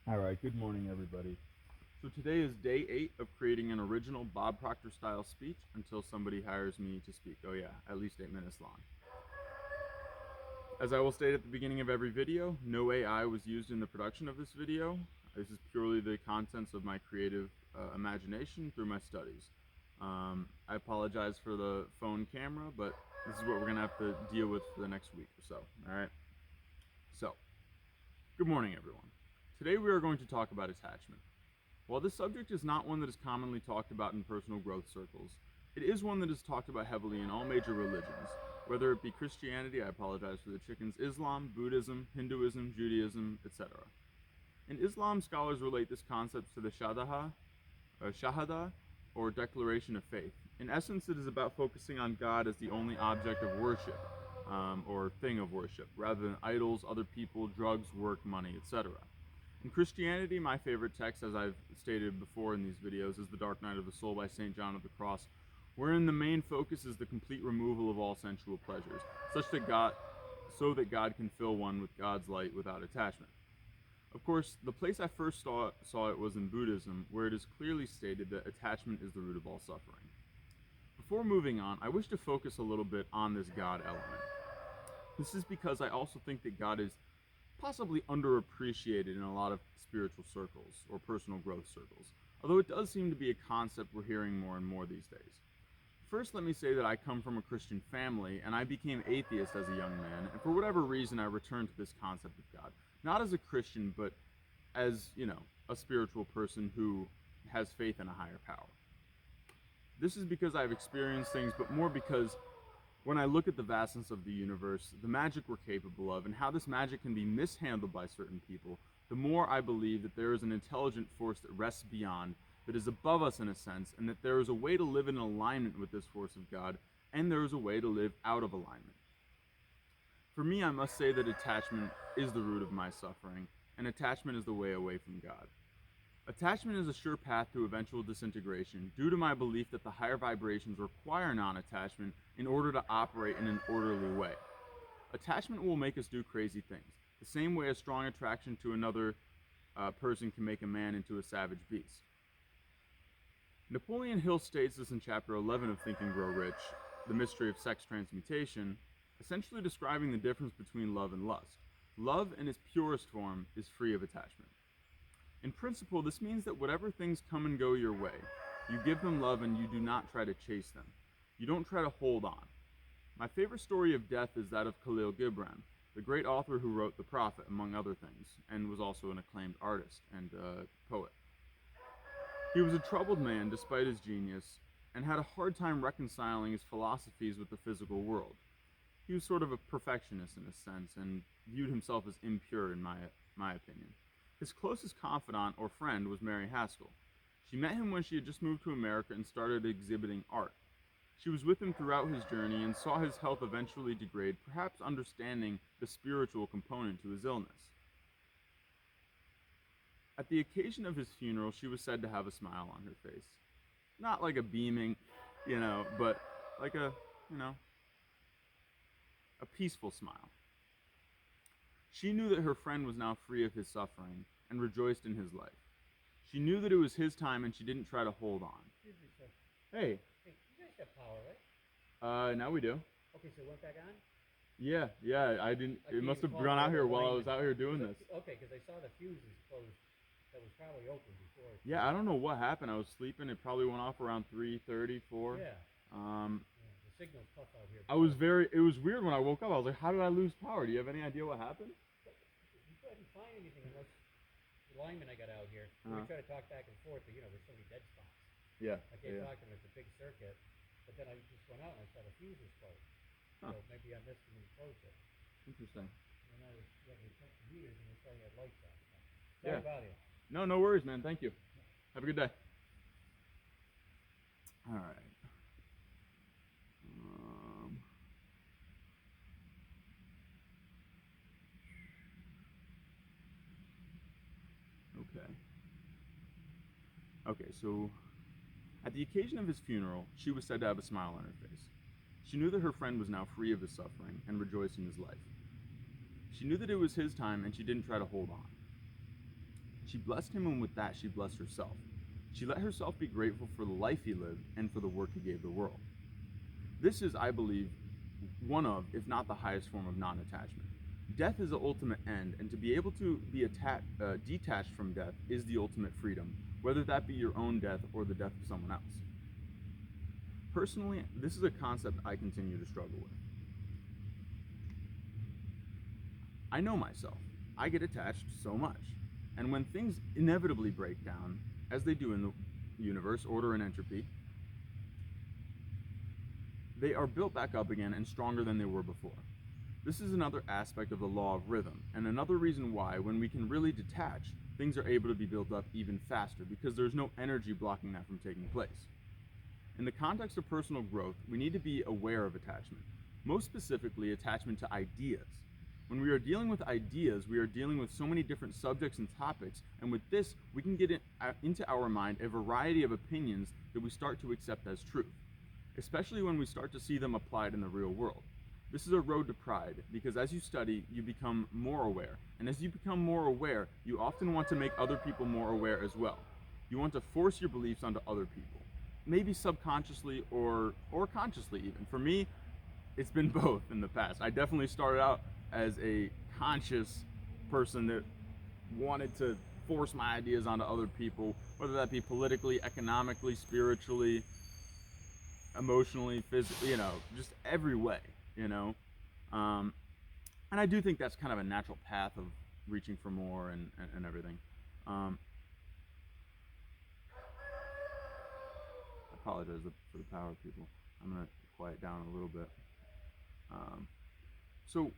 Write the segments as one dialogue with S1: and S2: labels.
S1: All right, good morning, everybody. So today is day 8 of creating an original Bob Proctor style speech until somebody hires me to speak. Oh yeah, at least 8 minutes long. As I will state at the beginning of every video, no AI was used in the production of this video. This is purely the contents of my creative imagination through my studies. I apologize for the phone camera, but this is what we're going to have to deal with for the next week or so, all right? So, good morning, everyone. Today we are going to talk about attachment. While this subject is not one that is commonly talked about in personal growth circles, it is one that is talked about heavily in all major religions, whether it be Christianity, I apologize for the chickens, Islam, Buddhism, Hinduism, Judaism, etc. In Islam, scholars relate this concept to the Shahada, or declaration of faith. In essence, it is about focusing on God as the only object of worship, or thing of worship, rather than idols, other people, drugs, work, money, etc. In Christianity, my favorite text, as I've stated before in these videos, is The Dark Night of the Soul by St. John of the Cross, wherein the main focus is the complete removal of all sensual pleasures, so that God can fill one with God's light without attachment. Of course, the place I first saw it was in Buddhism, where it is clearly stated that attachment is the root of all suffering. Before moving on, I wish to focus a little bit on this God element. This is because I also think that God is possibly underappreciated in a lot of spiritual circles or personal growth circles, although it does seem to be a concept we're hearing more and more these days. First, let me say that I come from a Christian family, and I became atheist as a young man, and for whatever reason I returned to this concept of God. Not as a Christian, but as, a spiritual person who has faith in a higher power. This is because I've experienced things, but more because when I look at the vastness of the universe, the magic we're capable of, and how this magic can be mishandled by certain people, the more I believe that there is an intelligent force that rests beyond, that is above us in a sense, and that there is a way to live in alignment with this force of God, and there is a way to live out of alignment. For me, I must say that attachment is the root of my suffering, and attachment is the way away from God. Attachment is a sure path to eventual disintegration due to my belief that the higher vibrations require non-attachment in order to operate in an orderly way. Attachment will make us do crazy things, the same way a strong attraction to another person can make a man into a savage beast. Napoleon Hill states this in chapter 11 of Think and Grow Rich, The Mystery of Sex Transmutation, essentially describing the difference between love and lust. Love, in its purest form, is free of attachment. In principle, this means that whatever things come and go your way, you give them love and you do not try to chase them. You don't try to hold on. My favorite story of death is that of Khalil Gibran, the great author who wrote The Prophet, among other things, and was also an acclaimed artist and poet. He was a troubled man despite his genius, and had a hard time reconciling his philosophies with the physical world. He was sort of a perfectionist in a sense, and viewed himself as impure in my opinion. His closest confidant or friend was Mary Haskell. She met him when she had just moved to America and started exhibiting art. She was with him throughout his journey and saw his health eventually degrade, perhaps understanding the spiritual component to his illness. At the occasion of his funeral, she was said to have a smile on her face. Not like a beaming, but like a peaceful smile. She knew that her friend was now free of his suffering and rejoiced in his life. She knew that it was his time and she didn't try to hold on.
S2: Excuse me, sir.
S1: Hey.
S2: Hey, you guys have power, right?
S1: Now we do.
S2: Okay, so it went back on?
S1: Yeah, I didn't,
S2: I
S1: it must
S2: can't
S1: have
S2: even
S1: gone
S2: call
S1: out
S2: it
S1: here
S2: a
S1: while I
S2: line.
S1: was out here doing this.
S2: Okay, because I saw the fuses closed. That was probably open before.
S1: Yeah, I don't know what happened. I was sleeping. It probably went off around 3:30, 4.
S2: Yeah.
S1: Yeah,
S2: The signal's tough out here.
S1: it was weird when I woke up. I was like, how did I lose power? Do you have any idea what happened?
S2: You couldn't find anything unless the lineman I got out here. We try to talk back and forth, but there's so many dead spots.
S1: Yeah.
S2: I can't talk to him. It's a big circuit. But then I just went out and I saw the fuses closed. So maybe I missed when he closed it.
S1: Interesting.
S2: And I was we checked the meters and they saw you had lights on. Sorry about it.
S1: No worries, man. Thank you. Have a good day. All right. Okay. Okay, so at the occasion of his funeral, she was said to have a smile on her face. She knew that her friend was now free of his suffering and rejoiced in his life. She knew that it was his time and she didn't try to hold on. She blessed him, and with that she blessed herself. She let herself be grateful for the life he lived and for the work he gave the world. This is, I believe, one of, if not the highest form of non-attachment. Death is the ultimate end, and to be able to be detached from death is the ultimate freedom, whether that be your own death or the death of someone else. Personally, this is a concept I continue to struggle with. I know myself. I get attached so much. And when things inevitably break down, as they do in the universe, order and entropy, they are built back up again and stronger than they were before. This is another aspect of the law of rhythm, and another reason why, when we can really detach, things are able to be built up even faster, because there's no energy blocking that from taking place. In the context of personal growth, we need to be aware of attachment, most specifically attachment to ideas. When we are dealing with ideas, we are dealing with so many different subjects and topics, and with this, we can get into our mind a variety of opinions that we start to accept as truth, especially when we start to see them applied in the real world. This is a road to pride, because as you study, you become more aware, and as you become more aware, you often want to make other people more aware as well. You want to force your beliefs onto other people, maybe subconsciously or consciously even. For me, it's been both in the past. I definitely started out as a conscious person that wanted to force my ideas onto other people, whether that be politically, economically, spiritually, emotionally, physically, just every way, And I do think that's kind of a natural path of reaching for more and everything. I apologize for the power, people. I'm going to quiet down a little bit. So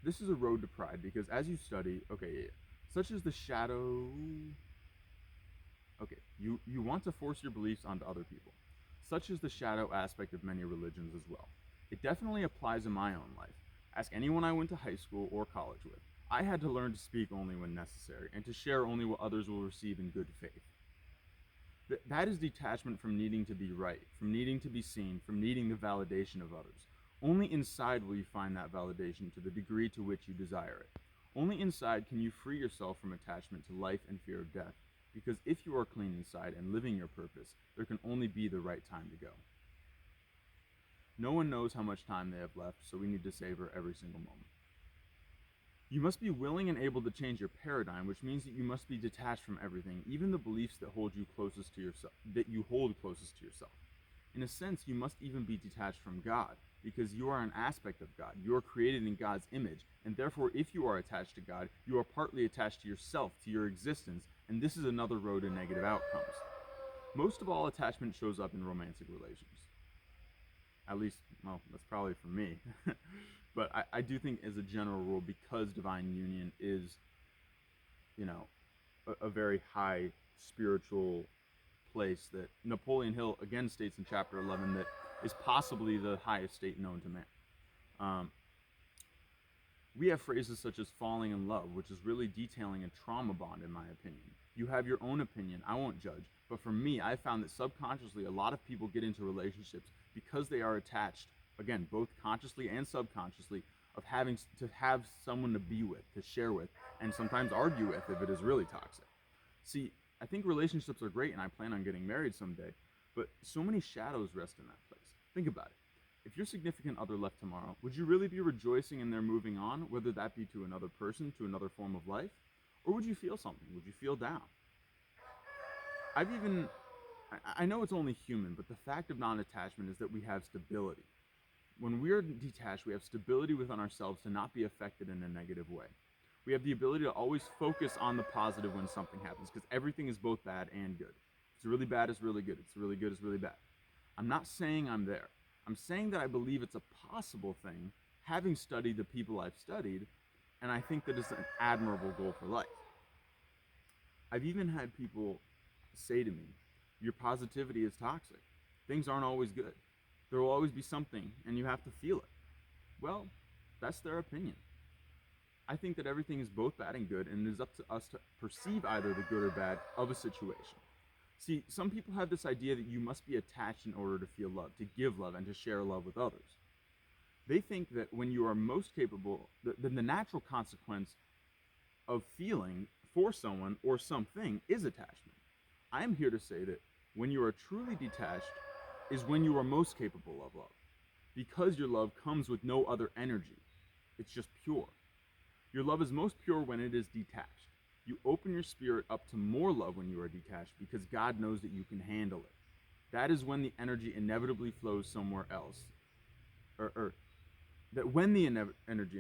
S1: this is a road to pride, because as you study, such as the shadow. You want to force your beliefs onto other people. Such is the shadow aspect of many religions as well. It definitely applies in my own life. Ask anyone I went to high school or college with. I had to learn to speak only when necessary, and to share only what others will receive in good faith. That is detachment from needing to be right, from needing to be seen, from needing the validation of others. Only inside will you find that validation to the degree to which you desire it. Only inside can you free yourself from attachment to life and fear of death, because if you are clean inside and living your purpose, there can only be the right time to go. No one knows how much time they have left, so we need to savor every single moment. You must be willing and able to change your paradigm, which means that you must be detached from everything, even the beliefs that hold you closest to yourself, that you hold closest to yourself. In a sense, you must even be detached from God, because you are an aspect of God. You are created in God's image, and therefore, if you are attached to God, you are partly attached to yourself, to your existence, and this is another road to negative outcomes. Most of all, attachment shows up in romantic relations. At least, well, that's probably for me. But I do think, as a general rule, because divine union is, a very high spiritual place, that Napoleon Hill again states in chapter 11 that is possibly the highest state known to man. We have phrases such as falling in love, which is really detailing a trauma bond, in my opinion. You have your own opinion, I won't judge, but for me, I found that subconsciously a lot of people get into relationships because they are attached, again, both consciously and subconsciously, of having to have someone to be with, to share with, and sometimes argue with if it is really toxic. See, I think relationships are great, and I plan on getting married someday, but so many shadows rest in that place. Think about it. If your significant other left tomorrow, would you really be rejoicing in their moving on, whether that be to another person, to another form of life? Or would you feel something? Would you feel down? I know it's only human, but the fact of non-attachment is that we have stability. When we are detached, we have stability within ourselves to not be affected in a negative way. We have the ability to always focus on the positive when something happens, because everything is both bad and good. It's really bad, it's really good. It's really good, it's really bad. I'm not saying I'm there. I'm saying that I believe it's a possible thing, having studied the people I've studied, and I think that it's an admirable goal for life. I've even had people say to me, your positivity is toxic. Things aren't always good. There will always be something, and you have to feel it. Well, that's their opinion. I think that everything is both bad and good, and it is up to us to perceive either the good or bad of a situation. See, some people have this idea that you must be attached in order to feel love, to give love, and to share love with others. They think that when you are most capable, then the natural consequence of feeling for someone or something is attachment. I am here to say that when you are truly detached is when you are most capable of love, because your love comes with no other energy. It's just pure. Your love is most pure when it is detached. You open your spirit up to more love when you are detached because God knows that you can handle it. That is when the energy inevitably flows somewhere else. Or that when the energy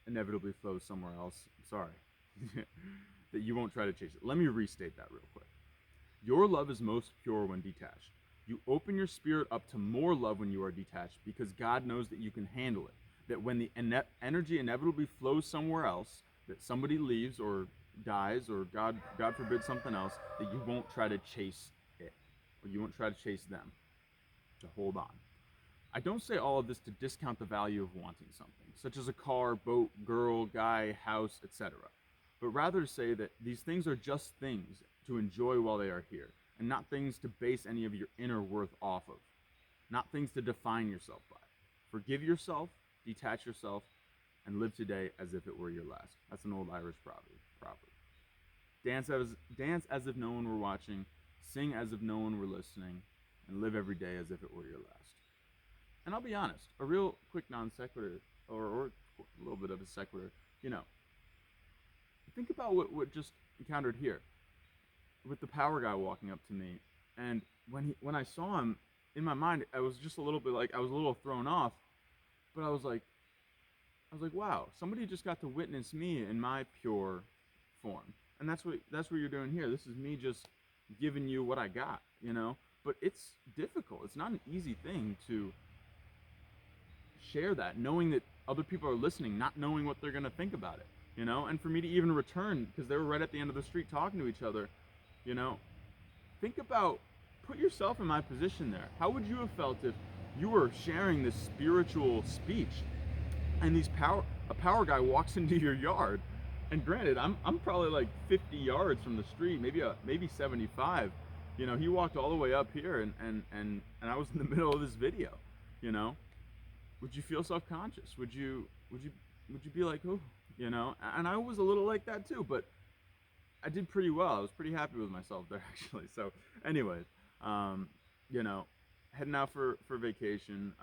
S1: inevitably flows somewhere else, sorry, that you won't try to chase it. Let me restate that real quick. Your love is most pure when detached. You open your spirit up to more love when you are detached because God knows that you can handle it. That when the energy inevitably flows somewhere else, that somebody leaves or dies or God forbid something else, that you won't try to chase it or you won't try to chase them, to hold on. I don't say all of this to discount the value of wanting something, such as a car, boat, girl, guy, house, etc., but rather to say that these things are just things to enjoy while they are here, and not things to base any of your inner worth off of, not things to define yourself by. Forgive yourself, detach yourself, and live today as if it were your last. That's an old Irish proverb. Dance as if no one were watching, sing as if no one were listening, and live every day as if it were your last. And I'll be honest, a real quick non sequitur, or a little bit of a sequitur, think about what just encountered here with the power guy walking up to me. And when I saw him, in my mind, I was just a little bit like, I was a little thrown off, but I was like, wow, somebody just got to witness me in my pure form. And that's what you're doing here. This is me just giving you what I got, But it's difficult. It's not an easy thing to share that, knowing that other people are listening, not knowing what they're gonna think about it, And for me to even return, because they were right at the end of the street talking to each other, think about, put yourself in my position there. How would you have felt if you were sharing this spiritual speech and a power guy walks into your yard? And granted, I'm probably like 50 yards from the street, maybe 75. He walked all the way up here, and I was in the middle of this video. Would you feel self-conscious? Would you be like, oh, And I was a little like that too, but I did pretty well. I was pretty happy with myself there, actually. So, anyways, heading out for vacation,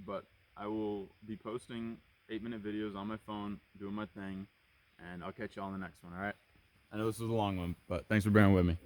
S1: but I will be posting 8-minute videos on my phone, doing my thing, and I'll catch y'all in the next one. All right. I know this was a long one, but thanks for bearing with me.